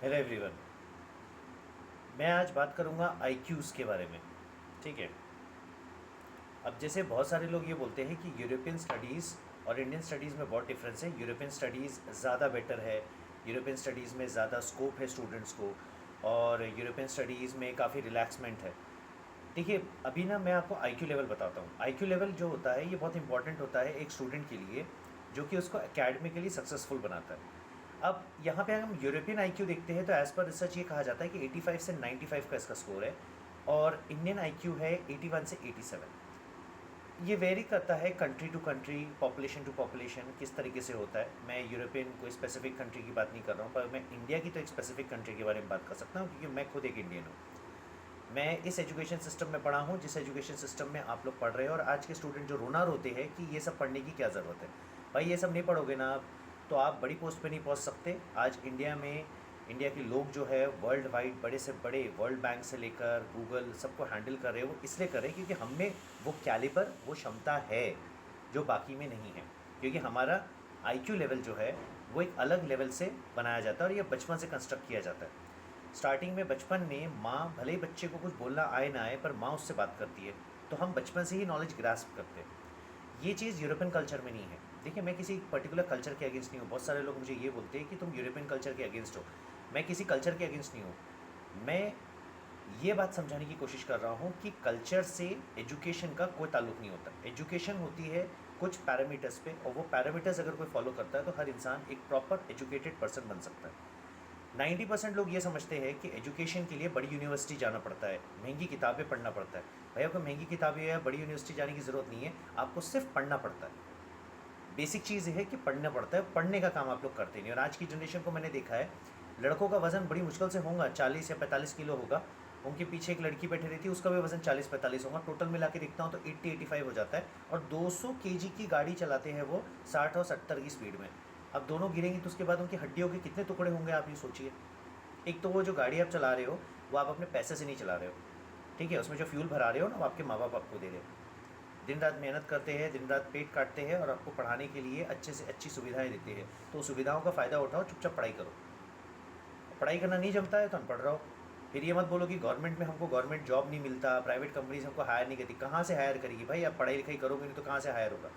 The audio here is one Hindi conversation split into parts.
Hello everyone. मैं आज बात करूंगा आईक्यूज़ के बारे में। ठीक है। अब जैसे बहुत सारे लोग ये बोलते हैं कि यूरोपियन स्टडीज़ और इंडियन स्टडीज़ में बहुत डिफरेंस है, यूरोपियन स्टडीज़ ज़्यादा बेटर है, यूरोपियन स्टडीज़ में ज़्यादा स्कोप है स्टूडेंट्स को, और यूरोपियन स्टडीज़ में काफ़ी रिलैक्समेंट है। देखिए, अभी ना मैं आपको आईक्यू लेवल बताता हूँ। आईक्यू लेवल जो होता है ये बहुत इंपॉर्टेंट होता है एक स्टूडेंट के लिए, जो कि उसको एकेडमिकली सक्सेसफुल बनाता है। अब यहाँ पे अगर हम यूरोपियन आईक्यू देखते हैं तो एज़ पर रिसर्च ये कहा जाता है कि 85 से 95 का इसका स्कोर है, और इंडियन आईक्यू है 81 से 87। ये वेरी करता है country to country, population to population, किस तरीके से होता है। मैं यूरोपियन कोई स्पेसिफिक कंट्री की बात नहीं कर रहा हूँ, पर मैं इंडिया की तो एक स्पेसिफिक कंट्री के बारे में बात कर सकता हूँ, क्योंकि मैं खुद एक इंडियन हूँ। मैं इस एजुकेशन सिस्टम में पढ़ा हूँ जिस एजुकेशन सिस्टम में आप लोग पढ़ रहे हो, और आज के स्टूडेंट जो रोना रोते हैं कि ये सब पढ़ने की क्या ज़रूरत है। भाई, ये सब नहीं पढ़ोगे ना आप, तो आप बड़ी पोस्ट पे नहीं पहुँच सकते। आज इंडिया में, इंडिया के लोग जो है वर्ल्ड वाइड, बड़े से बड़े, वर्ल्ड बैंक से लेकर गूगल सबको हैंडल कर रहे हैं। वो इसलिए कर रहे हैं क्योंकि हम में वो कैलिबर, वो क्षमता है जो बाकी में नहीं है। क्योंकि हमारा आईक्यू लेवल जो है वो एक अलग लेवल से बनाया जाता है, और ये बचपन से कंस्ट्रक्ट किया जाता है। स्टार्टिंग में बचपन में माँ, भले ही बच्चे को कुछ बोलना आए ना आए, पर माँ उससे बात करती है, तो हम बचपन से ही नॉलेज ग्रास्प करते हैं। ये चीज़ यूरोपियन कल्चर में नहीं है। देखिए, मैं किसी पर्टिकुलर कल्चर के अगेंस्ट नहीं हूँ। बहुत सारे लोग मुझे ये बोलते हैं कि तुम यूरोपियन कल्चर के अगेंस्ट हो। मैं किसी कल्चर के अगेंस्ट नहीं हूँ। मैं ये बात समझाने की कोशिश कर रहा हूँ कि कल्चर से एजुकेशन का कोई ताल्लुक नहीं होता। एजुकेशन होती है कुछ पैरामीटर्स पे, और वो पैरामीटर्स अगर कोई फॉलो करता है तो हर इंसान एक प्रॉपर एजुकेटेड पर्सन बन सकता है। 90% लोग ये समझते हैं कि एजुकेशन के लिए बड़ी यूनिवर्सिटी जाना पड़ता है, महंगी किताबें पढ़ना पड़ता है। भैया, कोई महंगी किताबें या बड़ी यूनिवर्सिटी जाने की ज़रूरत नहीं है, आपको सिर्फ पढ़ना पड़ता है। बेसिक चीज़ है कि पढ़ना पड़ता है, पढ़ने का काम आप लोग करते नहीं। और आज की जनरेशन को मैंने देखा है, लड़कों का वज़न बड़ी मुश्किल से होगा 40 या 45 किलो होगा। उनके पीछे एक लड़की बैठी रहती है, उसका भी वज़न 40-45 होगा। टोटल मिला के देखता हूँ तो 80-85 हो जाता है, और 200 केजी की गाड़ी चलाते हैं वो 60 और 70 की स्पीड में। अब दोनों गिरेंगी तो उसके बाद उनकी हड्डियों के कितने टुकड़े होंगे, आप ये सोचिए। एक तो वो जो गाड़ी आप चला रहे हो वो आप अपने पैसे से नहीं चला रहे हो, ठीक है। उसमें जो फ्यूल भरा रहे हो ना, वो आपके माँ बाप आपको दे रहे हैं। दिन रात मेहनत करते हैं, दिन रात पेट काटते हैं, और आपको पढ़ाने के लिए अच्छे से अच्छी सुविधाएं देते हैं। तो सुविधाओं का फ़ायदा उठाओ, चुपचाप पढ़ाई करो। पढ़ाई करना नहीं जमता है तो अनपढ़ रहो। फिर ये मत बोलो कि गवर्नमेंट में हमको गवर्नमेंट जॉब नहीं मिलता, प्राइवेट कंपनीज हमको हायर नहीं करती। कहाँ से हायर करेगी भाई? आप पढ़ाई लिखाई करोगे नहीं तो कहाँ से हायर होगा?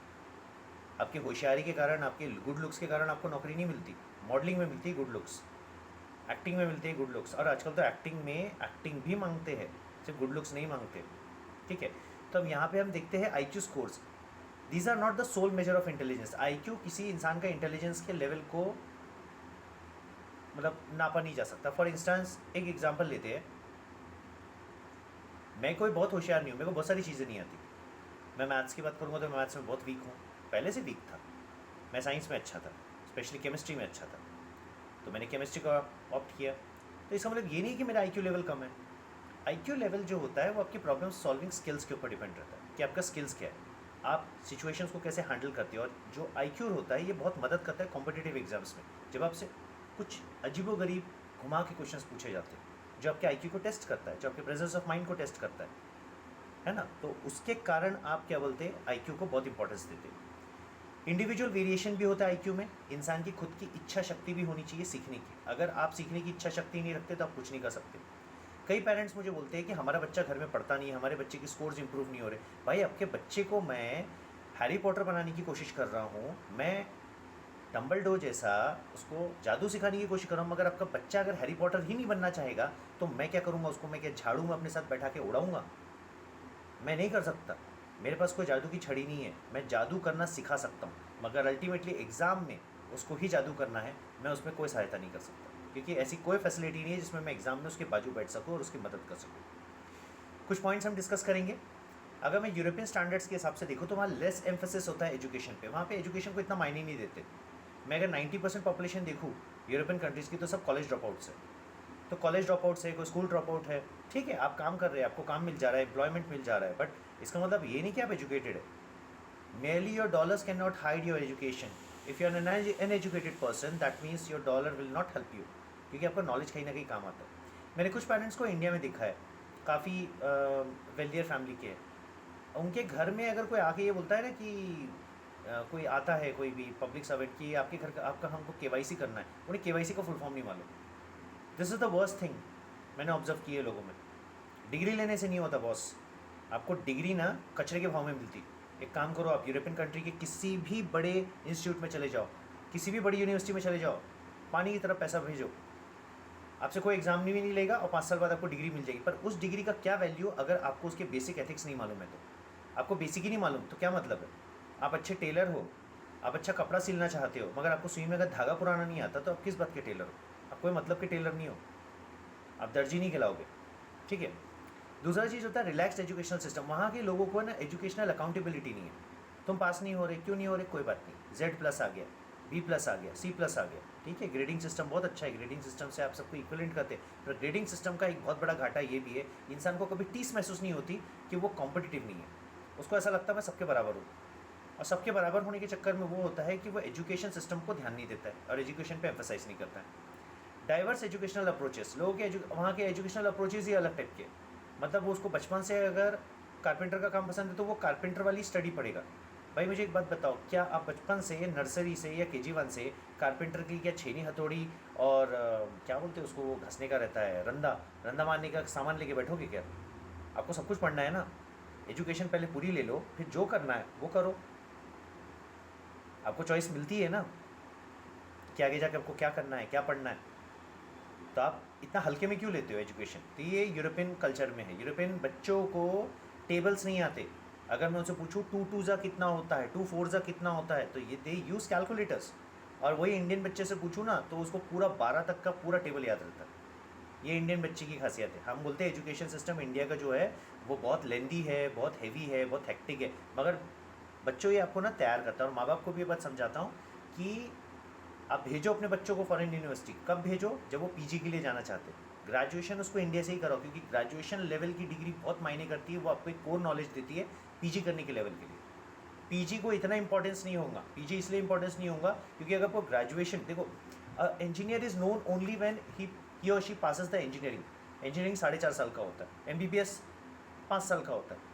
आपकी होशियारी के कारण, आपके गुड लुक्स के कारण आपको नौकरी नहीं मिलती। मॉडलिंग में मिलती है गुड लुक्स, एक्टिंग में मिलते हैं गुड लुक्स, और आजकल तो एक्टिंग में एक्टिंग भी मांगते हैं, सिर्फ गुड लुक्स नहीं मांगते। ठीक है। तो अब यहाँ पे हम देखते हैं IQ scores. These are not the sole measure of intelligence. IQ किसी इंसान का इंटेलिजेंस के लेवल को मतलब नापा नहीं जा सकता। फॉर इंस्टेंस, एक एग्जांपल लेते हैं। मैं कोई बहुत होशियार नहीं हूँ, मेरे को बहुत सारी चीज़ें नहीं आती। मैं मैथ्स की बात करूँगा तो मैं मैथ्स में बहुत वीक हूँ, पहले से वीक था। मैं साइंस में अच्छा था, स्पेशली केमिस्ट्री में अच्छा था, तो मैंने केमिस्ट्री का ऑप्ट किया। तो इसका मतलब ये नहीं कि मेरा आईक्यू लेवल कम है। आईक्यू लेवल जो होता है वो आपकी प्रॉब्लम सॉल्विंग स्किल्स के ऊपर डिपेंड रहता है कि आपका स्किल्स क्या है, आप सिचुएशंस को कैसे हैंडल करते हो। और जो आईक्यू होता है ये बहुत मदद करता है कॉम्पिटिटिव एग्जाम्स में, जब आपसे कुछ अजीबोगरीब घुमा के क्वेश्चंस पूछे जाते हैं, जो आपके आईक्यू को टेस्ट करता है, जो आपके प्रेजेंस ऑफ माइंड को टेस्ट करता है ना। तो उसके कारण आप क्या बोलते हैं, आईक्यू को बहुत इंपॉर्टेंस देते हैं। इंडिविजुअल वेरिएशन भी होता है आईक्यू में। इंसान की खुद की इच्छा शक्ति भी होनी चाहिए सीखने की। अगर आप सीखने की इच्छा शक्ति नहीं रखते तो आप कुछ नहीं कर सकते। कई पेरेंट्स मुझे बोलते हैं कि हमारा बच्चा घर में पढ़ता नहीं है, हमारे बच्चे की स्कोर्स इंप्रूव नहीं हो रहे। भाई, आपके बच्चे को मैं हैरी पॉटर बनाने की कोशिश कर रहा हूँ, मैं डम्बलडोर जैसा उसको जादू सिखाने की कोशिश कर रहा हूँ, मगर आपका बच्चा अगर हैरी पॉटर ही नहीं बनना चाहेगा तो मैं क्या करूँगा? उसको मैं क्या झाड़ू में अपने साथ बैठा के उड़ाऊँगा? मैं नहीं कर सकता। मेरे पास कोई जादू की छड़ी नहीं है। मैं जादू करना सिखा सकता हूँ, मगर अल्टीमेटली एग्ज़ाम में उसको ही जादू करना है, मैं उसमें कोई सहायता नहीं कर सकता, क्योंकि ऐसी कोई फैसिलिटी नहीं है जिसमें मैं एग्ज़ाम में उसके बाजू बैठ सकूँ और उसकी मदद कर सकूँ। कुछ पॉइंट्स हम डिस्कस करेंगे। अगर मैं यूरोपियन स्टैंडर्ड्स के हिसाब से देखूँ तो वहाँ लेस एम्फेसिस होता है एजुकेशन पे। वहाँ पे एजुकेशन को इतना मायने नहीं देते। मैं अगर 90% पॉपुलेशन देखूँ यूरोपियन कंट्रीज़ की, तो सब कॉलेज ड्रॉप आउट्स है। तो कॉलेज ड्रॉप आउट्स है, कोई स्कूल ड्रॉप आउट है, ठीक है, आप काम कर रहे हैं, आपको काम मिल जा रहा है, एम्प्लॉयमेंट मिल जा रहा है, बट इसका मतलब ये नहीं कि आप एजुकेटेड है। Merely your dollars can not hide your education. If you are an educated person, that means your dollar will not help you, क्योंकि आपका नॉलेज कहीं ना कहीं काम आता है। मैंने कुछ पेरेंट्स को इंडिया में देखा है, काफ़ी वेल्दियर फैमिली के हैं। उनके घर में अगर कोई आके ये बोलता है ना कि कोई आता है, कोई भी पब्लिक सर्वेंट, कि आपके घर का, आपका हमको केवाईसी करना है, उन्हें केवाईसी का फुल फॉर्म नहीं मालूम। This is the worst thing मैंने ऑब्जर्व की है लोगों में। डिग्री लेने से नहीं होता बॉस, आपको डिग्री ना कचरे के भाव में मिलती। एक काम करो, आप यूरोपियन कंट्री के किसी भी बड़े इंस्टीट्यूट में चले जाओ, किसी भी बड़ी यूनिवर्सिटी में चले जाओ, पानी की तरफ पैसा भेजो, आपसे कोई एग्जाम नहीं लेगा और 5 साल बाद आपको डिग्री मिल जाएगी। पर उस डिग्री का क्या वैल्यू अगर आपको उसके बेसिक एथिक्स नहीं मालूम है तो? आपको बेसिक ही नहीं मालूम तो क्या मतलब है? आप अच्छे टेलर हो, आप अच्छा कपड़ा सिलना चाहते हो, मगर आपको सुई में अगर धागा पुराना नहीं आता तो आप किस बात के टेलर हो? आप कोई मतलब के टेलर नहीं हो, आप दर्जी नहीं खिलाओगे। ठीक है। दूसरा चीज़ होता है रिलैक्स्ड एजुकेशनल सिस्टम। वहाँ के लोगों को ना एजुकेशनल अकाउंटेबिलिटी नहीं है। तुम पास नहीं हो रहे, क्यों नहीं हो रहे, कोई बात नहीं, Z+ आ गया, B+ आ गया, C+ आ गया, ठीक है। ग्रेडिंग सिस्टम बहुत अच्छा है, ग्रेडिंग सिस्टम से आप सबको इक्वलेंट करते हैं। पर ग्रेडिंग सिस्टम का एक बहुत बड़ा घाटा ये भी है, इंसान को कभी टीस महसूस नहीं होती कि वो कॉम्पिटिटिव नहीं है। उसको ऐसा लगता है मैं सबके बराबर हूँ, और सबके बराबर होने के चक्कर में वो होता है कि वो एजुकेशन सिस्टम को ध्यान नहीं देता है और एजुकेशन पे एम्फेसाइज नहीं करता है। डाइवर्स एजुकेशनल अप्रोचेस, लोगों के वहाँ के एजुकेशनल अप्रोचेस ही अलग टाइप के। मतलब वो उसको बचपन से अगर कारपेंटर का काम पसंद है तो वो कारपेंटर वाली स्टडी पढ़ेगा। भाई मुझे एक बात बताओ, क्या आप बचपन से नर्सरी से या KG1 से कारपेंटर की क्या छेनी हथौड़ी और क्या बोलते हैं उसको, वो घसने का रहता है, रंदा रंदा मारने का सामान लेके बैठोगे क्या? आपको सब कुछ पढ़ना है ना। एजुकेशन पहले पूरी ले लो, फिर जो करना है वो करो। आपको चॉइस मिलती है ना कि आगे जाके आपको क्या करना है, क्या पढ़ना है। तो आप इतना हल्के में क्यों लेते हो एजुकेशन? तो ये यूरोपियन कल्चर में है। यूरोपियन बच्चों को टेबल्स नहीं आते। अगर मैं उनसे पूछूँ 2 2 कितना होता है, 2 4 कितना होता है, तो ये दे यूज़ कैलकुलेटर्स। और वही इंडियन बच्चे से पूछूँ ना तो उसको पूरा 12 तक का पूरा टेबल याद रहता है। ये इंडियन बच्चे की खासियत है। हम बोलते हैं एजुकेशन सिस्टम इंडिया का जो है वो बहुत लेंदी है, बहुत हैवी है, बहुत हेक्टिक है, मगर बच्चों ये आपको ना तैयार करता है। और माँ बाप को भी ये बात समझाता हूँ कि आप भेजो अपने बच्चों को फॉरेन यूनिवर्सिटी, कब भेजो? जब वो PG के लिए जाना चाहते हैं। ग्रेजुएशन उसको इंडिया से ही कराओ, क्योंकि ग्रेजुएशन लेवल की डिग्री बहुत मायने करती है। वो आपको एक कोर नॉलेज देती है PG करने के लेवल के लिए। PG को इतना इंपॉर्टेंस नहीं होगा। PG इसलिए इंपॉर्टेंस नहीं होगा क्योंकि अगर वो ग्रेजुएशन, देखो engineer is known only when he or she passes the engineering. Engineering 4.5 साल का होता है, MBBS 5 साल का होता है।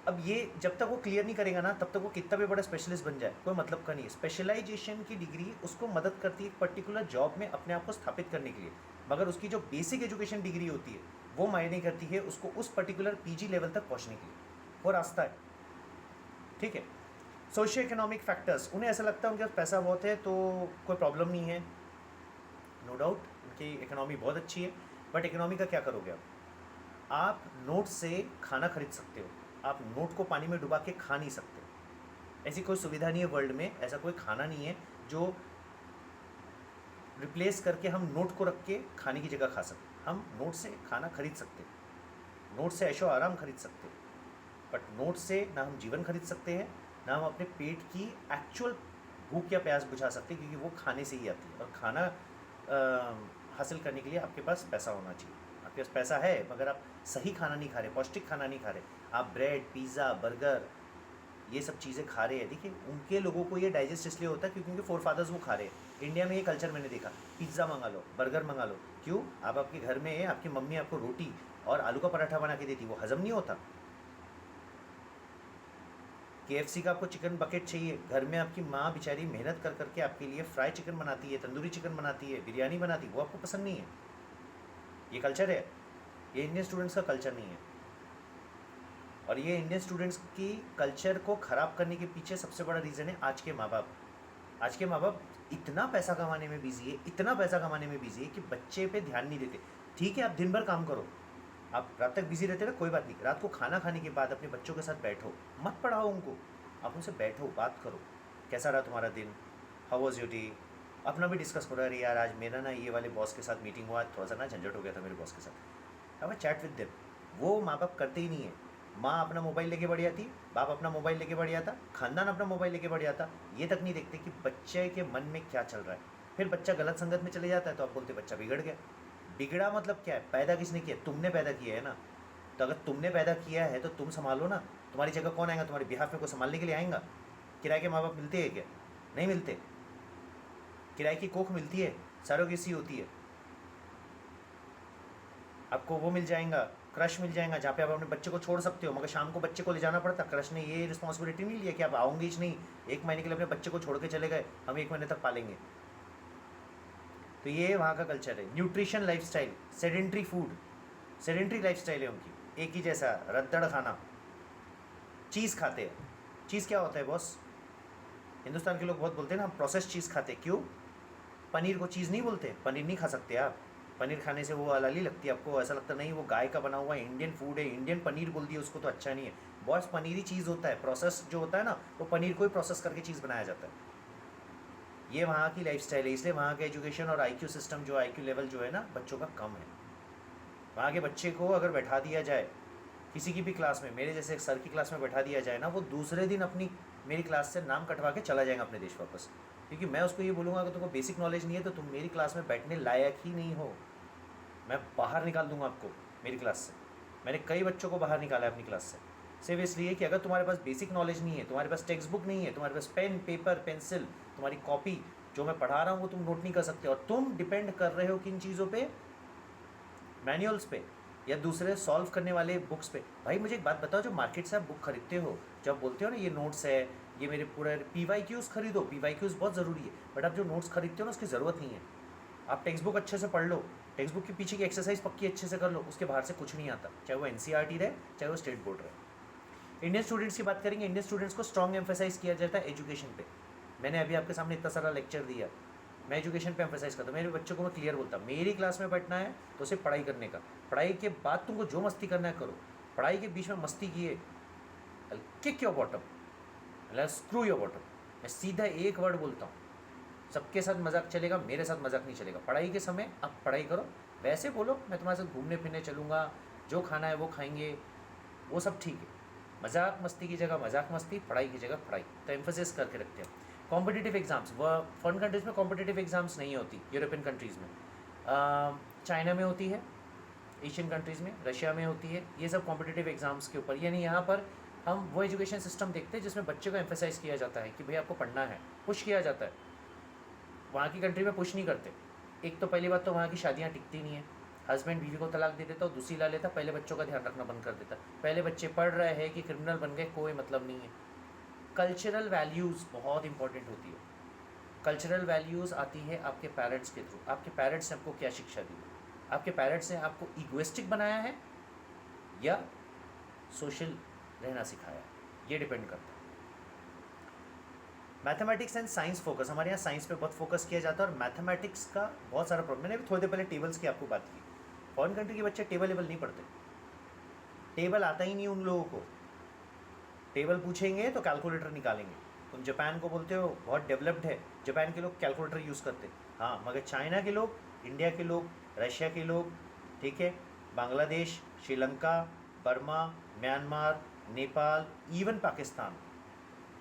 अब ये जब तक वो क्लियर नहीं करेगा ना तब तक वो कितना भी बड़ा स्पेशलिस्ट बन जाए कोई मतलब का नहीं है। स्पेशलाइजेशन की डिग्री उसको मदद करती है एक पर्टिकुलर जॉब में अपने आप को स्थापित करने के लिए, मगर उसकी जो बेसिक एजुकेशन डिग्री होती है वो मायने करती है उसको उस पर्टिकुलर PG लेवल तक पहुंचने के लिए। वो रास्ता है, ठीक है। सोशियो इकोनॉमिक फैक्टर्स, उन्हें ऐसा लगता है उनके पास पैसा बहुत है तो कोई प्रॉब्लम नहीं है। नो डाउट उनकी इकोनॉमी बहुत अच्छी है, बट इकोनॉमी का क्या करोगे आप नोट से खाना खरीद सकते हो, आप नोट को पानी में डुबा के खा नहीं सकते। ऐसी कोई सुविधा नहीं है वर्ल्ड में, ऐसा कोई खाना नहीं है जो रिप्लेस करके हम नोट को रख के खाने की जगह खा सकते। हम नोट से खाना खरीद सकते, नोट से ऐशो आराम खरीद सकते, बट नोट से ना हम जीवन खरीद सकते हैं, ना हम अपने पेट की एक्चुअल भूख या प्यास बुझा सकते, क्योंकि वो खाने से ही आती है। और खाना हासिल करने के लिए आपके पास पैसा होना चाहिए। आपके पास पैसा है मगर आप सही खाना नहीं खा रहे, पौष्टिक खाना नहीं खा रहे, आप ब्रेड, पिज़्ज़ा, बर्गर, ये सब चीज़ें खा रहे हैं। देखिए उनके लोगों को ये डाइजेस्ट इसलिए होता है क्योंकि उनके फोरफादर्स वो खा रहे हैं। इंडिया में ये कल्चर मैंने देखा, पिज़्ज़ा मंगा लो, बर्गर मंगा लो, क्यों? आप आपके घर में आपकी मम्मी आपको रोटी और आलू का पराठा बना के देती, वो हजम नहीं होता। KFC का आपको चिकन बकेट चाहिए, घर में आपकी माँ बेचारी मेहनत कर करके आपके लिए फ्राई चिकन बनाती है, तंदूरी चिकन बनाती है, बिरयानी बनाती है, वो आपको पसंद नहीं है। ये कल्चर है, ये इंडियन स्टूडेंट्स का कल्चर नहीं है। और ये इंडियन स्टूडेंट्स की कल्चर को ख़राब करने के पीछे सबसे बड़ा रीज़न है आज के माँ बाप। आज के माँ बाप इतना पैसा कमाने में बिजी है, इतना पैसा कमाने में बिजी है कि बच्चे पे ध्यान नहीं देते। ठीक है, आप दिन भर काम करो, आप रात तक बिजी रहते ना, कोई बात नहीं, रात को खाना खाने के बाद अपने बच्चों के साथ बैठो, मत पढ़ाओ उनको, आप उनसे बैठो, बात करो, कैसा रहा तुम्हारा दिन, हाउ वॉज योर डे। अपना भी डिस्कस करो, अरे यार आज मेरा ना ये वाले बॉस के साथ मीटिंग हुआ, थोड़ा सा ना झंझट हो गया था मेरे बॉस के साथ। Have a chat with them. वो माँ बाप करते ही नहीं है। माँ अपना मोबाइल लेके बढ़ जाती, बाप अपना मोबाइल लेके बढ़ जाता, खानदान अपना मोबाइल लेके बढ़ जाता, ये तक नहीं देखते कि बच्चे के मन में क्या चल रहा है। फिर बच्चा गलत संगत में चले जाता है तो आप बोलते बच्चा बिगड़ गया। बिगड़ा मतलब क्या है? पैदा किसने किया? तुमने पैदा किया है ना। तो अगर तुमने पैदा किया है तो तुम संभालो ना। तुम्हारी जगह कौन आएगा? तुम्हारे बिहाफ में कोई संभालने के लिए आएगा? किराए के माँ बाप मिलते हैं क्या? नहीं मिलते। किराए की कोख मिलती है, सरोगेसी होती है। आपको वो मिल जाएगा, क्रश मिल जाएगा, जहाँ पे आप अपने बच्चे को छोड़ सकते हो, मगर शाम को बच्चे को ले जाना पड़ता। क्रश ने ये रिस्पॉन्सिबिलिटी नहीं लिया कि आप आओगे ही नहीं, 1 महीने के लिए अपने बच्चे को छोड़ के चले गए, हम 1 महीने तक पालेंगे। तो ये वहाँ का कल्चर है। Nutrition lifestyle, sedentary food, sedentary lifestyle है उनकी, एक ही जैसा रद्दड़ खाना। चीज़ खाते हैं। चीज़ क्या होता है बॉस? हिंदुस्तान के लोग बहुत बोलते हैं ना हम प्रोसेस चीज़ खाते, क्यों? पनीर को चीज़ नहीं बोलते, पनीर नहीं खा सकते आप। पनीर खाने से वो हलाली लगती है आपको, ऐसा लगता नहीं वो गाय का बना हुआ है, इंडियन फूड है, इंडियन पनीर बोल दिया उसको तो अच्छा नहीं है। बॉस पनीर ही चीज़ होता है, प्रोसेस जो होता है ना वो पनीर को ही प्रोसेस करके चीज़ बनाया जाता है। ये वहाँ की लाइफस्टाइल है, इसलिए वहाँ का एजुकेशन और आईक्यू सिस्टम जो आईक्यू लेवल जो है ना बच्चों का कम है। वहाँ के बच्चे को अगर बैठा दिया जाए किसी की भी क्लास में, मेरे जैसे एक सर की क्लास में बैठा दिया जाए ना, वो दूसरे दिन अपनी मेरी क्लास से नाम कटवा के चला जाएगा अपने देश वापस। क्योंकि मैं उसको ये बोलूँगा अगर तुमको बेसिक नॉलेज नहीं है तो तुम मेरी क्लास में बैठने लायक ही नहीं हो, मैं बाहर निकाल दूंगा आपको मेरी क्लास से। मैंने कई बच्चों को बाहर निकाला है अपनी क्लास से, सिर्फ इसलिए कि अगर तुम्हारे पास बेसिक नॉलेज नहीं है, तुम्हारे पास टेक्स्ट बुक नहीं है, तुम्हारे पास पेन पेपर पेंसिल, तुम्हारी कॉपी, जो मैं पढ़ा रहा हूँ वो तुम नोट नहीं कर सकते, और तुम डिपेंड कर रहे हो किन चीज़ों पे? मैनुअल्स पे या दूसरे सॉल्व करने वाले बुक्स पे। भाई मुझे एक बात बताओ, जो मार्केट से आप बुक खरीदते हो, जब बोलते हो ना ये नोट्स है, ये मेरे पूरे PYQs खरीदो, PYQs बहुत ज़रूरी है, बट आप जो नोट्स खरीदते हो ना उसकी ज़रूरत नहीं है। आप टेक्स्ट बुक अच्छे से पढ़ लो, टेक्स्ट बुक के पीछे की एक्सरसाइज पक्की अच्छे से कर लो, उसके बाहर से कुछ नहीं आता, चाहे वो NCERT रहे चाहे वो स्टेट बोर्ड रहे। इंडियन स्टूडेंट्स की बात करेंगे, इंडियन स्टूडेंट्स को स्ट्रॉन्ग एम्फेसाइज किया जाता है एजुकेशन पे। मैंने अभी आपके सामने इतना सारा लेक्चर दिया, मैं एजुकेशन पे एम्फेसाइज करता हूँ। मेरे बच्चों को मैं क्लियर बोलता हूँ, मेरी क्लास में बैठना है तो सिर्फ पढ़ाई करने का, पढ़ाई के बाद तुमको जो मस्ती करना है करो, पढ़ाई के बीच में मस्ती किए kick your bottom, screw your bottom. मैं सीधा एक वर्ड बोलता हूँ, सबके साथ मजाक चलेगा, मेरे साथ मजाक नहीं चलेगा। पढ़ाई के समय आप पढ़ाई करो, वैसे बोलो मैं तुम्हारे साथ घूमने फिरने चलूँगा, जो खाना है वो खाएंगे, वो सब ठीक है। मजाक मस्ती की जगह मजाक मस्ती, पढ़ाई की जगह पढ़ाई, तो एम्फोसिस करके रखते हैं। कॉम्पिटिटिव एग्ज़ाम्स, वह फॉरेन कंट्रीज़ में कॉम्पिटिटिव एग्ज़ाम्स नहीं होती, यूरोपियन कंट्रीज़ में, चाइना में होती है, एशियन कंट्रीज़ में, रशिया में होती है, ये सब कॉम्पिटिटिव एग्ज़ाम्स के ऊपर। यानी यहाँ पर हम वो एजुकेशन सिस्टम देखते हैं जिसमें बच्चे को एम्फेसाइज किया जाता है कि भाई आपको पढ़ना है, पुश किया जाता है। वहाँ की कंट्री में पुश नहीं करते। एक तो पहली बात तो वहाँ की शादियाँ टिकती नहीं है, हस्बैंड बीवी को तलाक दे देता और दूसरी ला लेता, पहले बच्चों का ध्यान रखना बंद कर देता। पहले बच्चे पढ़ रहे हैं कि क्रिमिनल बन गए, कोई मतलब नहीं है। कल्चरल वैल्यूज़ बहुत इंपॉर्टेंट होती है। कल्चरल वैल्यूज़ आती है आपके पेरेंट्स के थ्रू। आपके पेरेंट्स ने आपको क्या शिक्षा दी? आपके पेरेंट्स ने आपको इगोइस्टिक बनाया है या सोशल रहना सिखाया है, ये डिपेंड करता है। मैथमेटिक्स एंड साइंस फोकस, हमारे यहाँ साइंस पे बहुत फोकस किया जाता है, और मैथमेटिक्स का बहुत सारा प्रॉब्लम। मैंने भी थोड़ी देर पहले टेबल्स की आपको बात की। फॉरेन कंट्री के बच्चे टेबल लेवल नहीं पढ़ते, टेबल आता ही नहीं उन लोगों को। टेबल पूछेंगे तो कैलकुलेटर निकालेंगे। तुम जापान को बोलते हो बहुत डेवलप्ड है, जापान के लोग कैलकुलेटर यूज़ करते, हाँ, मगर चाइना के लोग, इंडिया के लोग, रशिया के लोग, ठीक है, Bangladesh, Sri Lanka, Burma, Myanmar, Nepal, even Pakistan,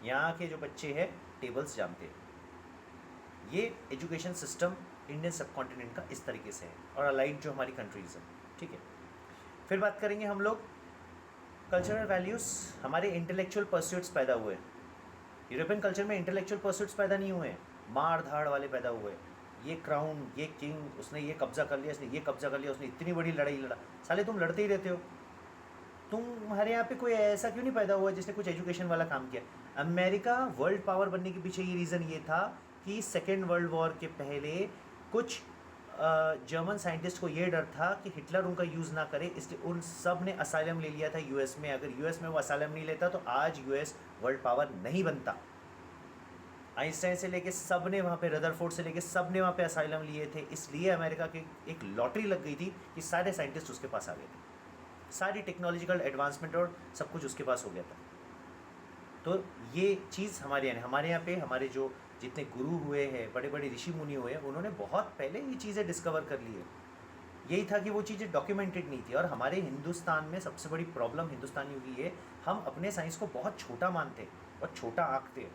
यहाँ के जो बच्चे हैं टेबल्स जानते हैं। ये एजुकेशन सिस्टम इंडियन सब कॉन्टिनेंट का इस तरीके से है, और अलाइड जो हमारी कंट्रीज़ हैं, ठीक है। फिर बात करेंगे हम लोग कल्चरल वैल्यूज़। हमारे इंटेलेक्चुअल परस्यूट्स पैदा हुए। यूरोपियन कल्चर में इंटेलेक्चुअल परस्यूट्स पैदा नहीं हुए, मार धाड़ वाले पैदा हुए। ये क्राउन, ये किंग, उसने ये कब्जा कर लिया, उसने ये कब्जा कर लिया, उसने इतनी बड़ी लड़ाई लड़ा। साले तुम लड़ते ही रहते हो। तुम्हारे यहाँ पे कोई ऐसा क्यों नहीं पैदा हुआ जिसने कुछ एजुकेशन वाला काम किया? अमेरिका वर्ल्ड पावर बनने के पीछे ये रीज़न ये था कि सेकेंड वर्ल्ड वॉर के पहले कुछ जर्मन साइंटिस्ट को ये डर था कि हिटलर उनका यूज़ ना करे, इसलिए उन सब ने असाइलम ले लिया था यूएस में। अगर यूएस में वो असाइलम नहीं लेता तो आज यूएस वर्ल्ड पावर नहीं बनता। आइंस्टाइन से लेके सब ने वहाँ पे, रदरफोर्ड से लेके सब ने वहाँ पे असाइलम लिए थे, इसलिए अमेरिका की एक लॉटरी लग गई थी कि सारे साइंटिस्ट उसके पास आ गए थे, सारी टेक्नोलॉजिकल एडवांसमेंट और सब कुछ उसके पास हो गया था। तो ये चीज़ हमारे यहाँ पे हमारे जो जितने गुरु हुए हैं, बड़े बड़े ऋषि मुनि हुए हैं, उन्होंने बहुत पहले ये चीज़ें डिस्कवर कर ली है। यही था कि वो चीज़ें डॉक्यूमेंटेड नहीं थी। और हमारे हिंदुस्तान में सबसे बड़ी प्रॉब्लम हिंदुस्तानियों की है, हम अपने साइंस को बहुत छोटा मानते और छोटा आंकते।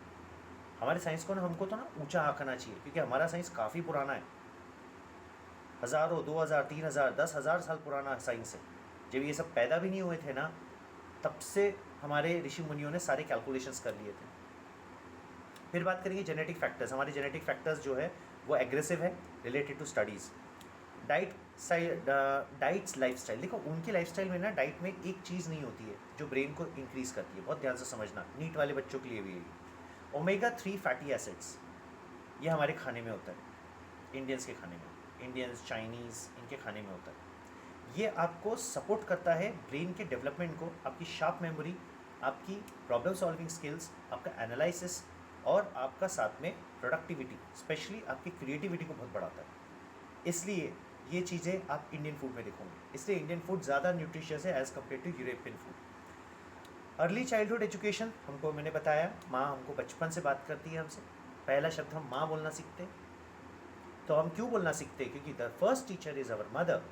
हमारे साइंस को ना, हमको तो ना ऊंचा आंकना चाहिए, क्योंकि हमारा साइंस काफ़ी पुराना है, हज़ारों, 2000, 3000, 10,000 साल पुराना साइंस है। जब ये सब पैदा भी नहीं हुए थे ना, तब से हमारे ऋषि मुनियों ने सारे कैलकुलेशंस कर लिए थे। फिर बात करेंगे जेनेटिक फैक्टर्स। हमारे जेनेटिक फैक्टर्स जो है वो एग्रेसिव है related to studies. Diets lifestyle, देखो उनकी लाइफस्टाइल में ना डाइट में एक चीज़ नहीं होती है जो ब्रेन को इंक्रीज़ करती है, बहुत ध्यान से समझना, नीट वाले बच्चों के लिए भी है। ओमेगा 3 फैटी एसिड्स ये हमारे खाने में होता है, इंडियंस के खाने में। इंडियंस, चाइनीज़, इनके खाने में होता है। ये आपको सपोर्ट करता है ब्रेन के डेवलपमेंट को, आपकी शार्प मेमोरी, आपकी प्रॉब्लम सॉल्विंग स्किल्स, आपका एनालिसिस और आपका साथ में प्रोडक्टिविटी, स्पेशली आपकी क्रिएटिविटी को बहुत बढ़ाता है। इसलिए ये चीज़ें आप इंडियन फूड में देखोगे, इसलिए इंडियन फूड ज़्यादा न्यूट्रिशियस है as compare to European food. Early childhood education, हमको मैंने बताया, माँ हमको बचपन से बात करती है हमसे। पहला शब्द हम माँ बोलना सीखते हैं। तो हम क्यों बोलना सीखते हैं? क्योंकि the first teacher is our mother.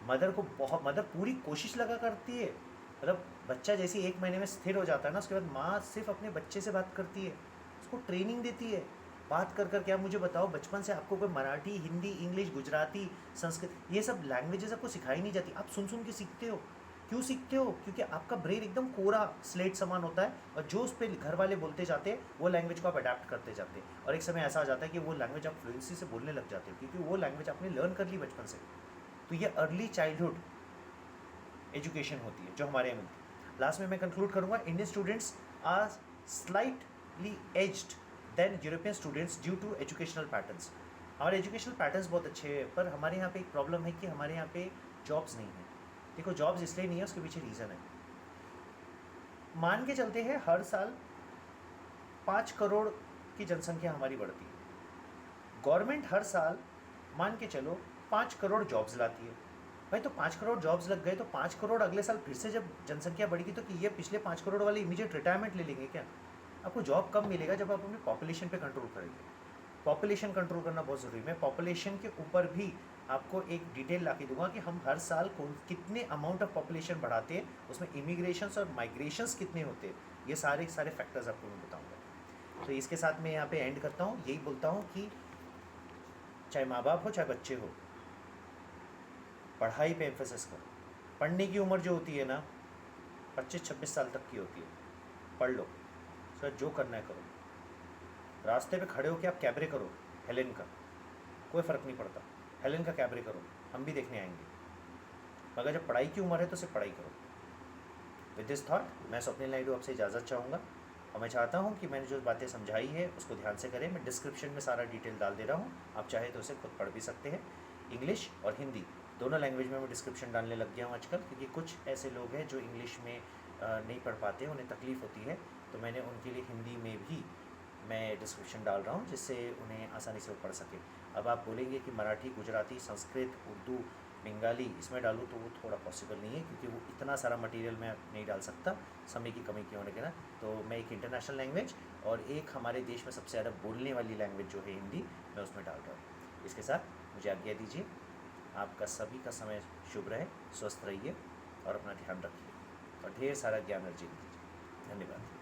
Mother पूरी कोशिश लगा करती है। मतलब बच्चा जैसे 1 महीने में स्थिर हो जाता है ना, उसके बाद माँ सिर्फ अपने बच्चे से बात करती है, उसको ट्रेनिंग देती है। बात कर कर क्या, मुझे बताओ बचपन से आपको कोई मराठी, हिंदी, इंग्लिश, गुजराती, संस्कृत, ये सब लैंग्वेजेस आपको सिखाई नहीं जाती, आप सुन सुन के सीखते हो। क्यों सीखते हो? क्योंकि आपका ब्रेन एकदम कोरा स्लेट समान होता है, और जो उस पर घर वाले बोलते जाते हैं वो लैंग्वेज को आप अडेप्ट करते जाते हैं, और एक समय ऐसा आ जाता है कि वो लैंग्वेज आप फ्लुएंसी से बोलने लग जाते हो, क्योंकि वो लैंग्वेज आपने लर्न कर ली बचपन से। तो ये अर्ली चाइल्डहुड एजुकेशन होती है जो हमारे यहाँ मिलती है। लास्ट में मैं कंक्लूड करूँगा, Indian students are slightly aged than European students due to educational patterns. हमारे एजुकेशनल पैटर्न्स बहुत अच्छे हैं, पर हमारे यहाँ पे एक प्रॉब्लम है कि हमारे यहाँ पे जॉब्स नहीं है। देखो जॉब्स इसलिए नहीं है, उसके पीछे रीज़न है। मान के चलते हैं हर साल 5 करोड़ की जनसंख्या हमारी बढ़ती है, गवर्नमेंट हर साल मान के चलो 5 करोड़ जॉब्स लाती है। भाई तो 5 करोड़ जॉब्स लग गए, तो 5 करोड़ अगले साल फिर से जब जनसंख्या बढ़ेगी तो कि ये पिछले 5 करोड़ वाले इमीडिएट रिटायरमेंट ले लेंगे क्या? आपको जॉब कब मिलेगा? जब आप अपनी पॉपुलेशन पे कंट्रोल करेंगे। पॉपुलेशन कंट्रोल करना बहुत ज़रूरी है। मैं पॉपुलेशन के ऊपर भी आपको एक डिटेल ला के दूंगा कि हम हर साल कितने अमाउंट ऑफ पॉपुलेशन बढ़ाते हैं, उसमें इमिग्रेशंस और माइग्रेशंस कितने होते हैं, ये सारे फैक्टर्स आपको मैं बताऊँगा। तो इसके साथ मैं यहाँ पे एंड करता हूँ, यही बोलता हूँ कि चाहे माँ बाप हो चाहे बच्चे हो, पढ़ाई पे एम्फेसिस करो। पढ़ने की उम्र जो होती है ना 25-26 साल तक की होती है, पढ़ लो, सर जो करना है करो। रास्ते पे खड़े हो के आप कैबरे करो हेलेन का, कोई फ़र्क नहीं पड़ता, हेलेन का कैबरे करो, हम भी देखने आएंगे। मगर जब पढ़ाई की उम्र है तो सिर्फ पढ़ाई करो। विद दिस थॉट मैं स्वप्निल नायडू आपसे इजाज़त चाहूँगा, और मैं चाहता हूँ कि मैंने जो बातें समझाई है उसको ध्यान से करें। मैं डिस्क्रिप्शन में सारा डिटेल डाल दे रहा हूँ, आप चाहे तो उसे खुद पढ़ भी सकते हैं। इंग्लिश और हिंदी दोनों लैंग्वेज में मैं डिस्क्रिप्शन डालने लग गया हूँ आजकल, क्योंकि कुछ ऐसे लोग हैं जो इंग्लिश में नहीं पढ़ पाते, उन्हें तकलीफ़ होती है, तो मैंने उनके लिए हिंदी में भी मैं डिस्क्रिप्शन डाल रहा हूँ, जिससे उन्हें आसानी से वो पढ़ सके। अब आप बोलेंगे कि मराठी, गुजराती, संस्कृत, उर्दू, बंगाली इसमें डालूँ, तो वो थोड़ा पॉसिबल नहीं है, क्योंकि वो इतना सारा मटेरियल मैं नहीं डाल सकता समय की कमी के होने के ना। तो मैं एक इंटरनेशनल लैंग्वेज और एक हमारे देश में सबसे ज़्यादा बोलने वाली लैंग्वेज जो है हिंदी, मैं उसमें डाल रहा हूँ। इसके साथ मुझे आज्ञा दीजिए। आपका सभी का समय शुभ रहे, स्वस्थ रहिए और अपना ध्यान रखिए और ढेर सारा ज्ञान अर्जित कीजिए। धन्यवाद।